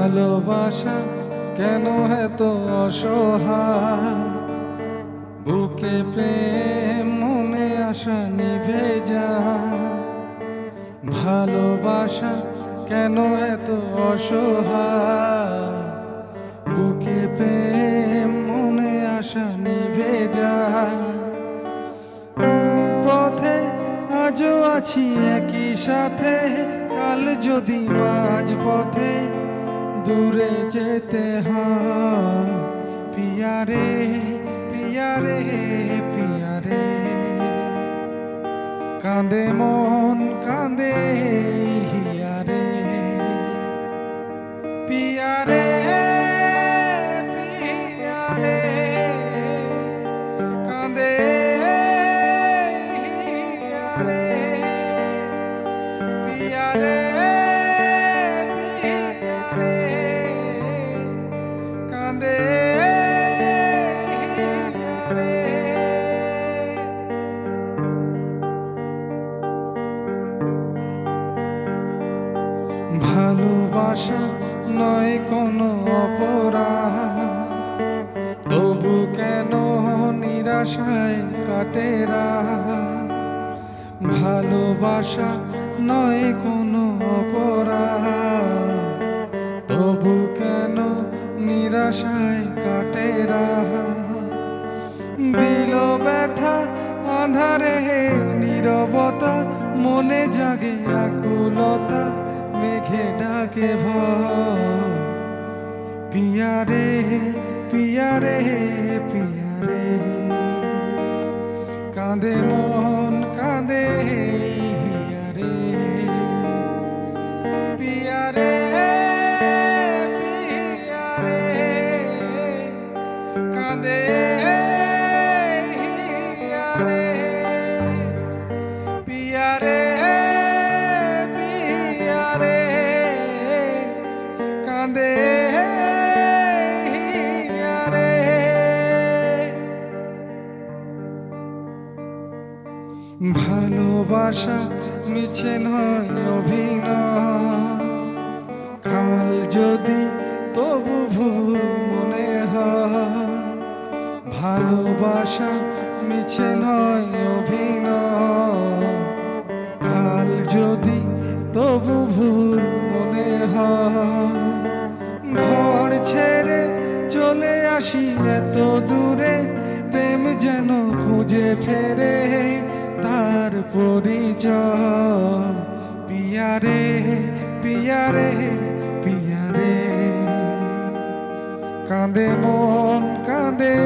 ভালোবাসা কেন এত অসহায়, বুকে প্রেম মনে আশা নিভে যায়। ভালোবাসা কেন এত অসহায়, বুকে প্রেম মনে আশা নিভে যায়। পথে আজও আছি একই সাথে, কাল যদি মাঝ পথে দূরে যেতে হয়। পিয়ারে পিয়ারে পিয়ারে, কাঁদে মন কাঁদে হিয়ারে। পিয়ারে পিয়ারে, কাঁদে হিয়ারে। পিয়ারে পিয়ারে, কাঁদে হিয়ারে। ভালোবাসা নয় কোনো অপরাধ, তবু কেন নিরাশায় কাটে রাত। ভালোবাসা নয় কোনো অপরাধ, তবু কেন নিরাশায় কাটে রাত। দিল ব্যথা আঁধারে নীরবতা, মনে জাগে আকুলতা, মেঘে ডাকে ভয়। পিয়ারে পিয়ারে পিয়ারে, কাঁদে মন কাঁদে হিয়ারে। পিয়ারে পিয়ারে, কাঁদে হিয়ারে। পিয়ারে পিয়ারে, কাঁদে হিয়ারে। ভালোবাসা মিছে নয় অভিনয়, কাল যদি তবু ভুল মনে হয়। ভালোবাসা মিছে নয় অভিনয়, কাল যদি তবু ভুল মনে হয়। ঘর ছেড়ে চলে আসি এত দূরে, প্রেম যেন খুঁজে ফেরে তার পরিচয়। পিয়ারে পিয়ারে পিয়ারে, কাঁদে মন কাঁদে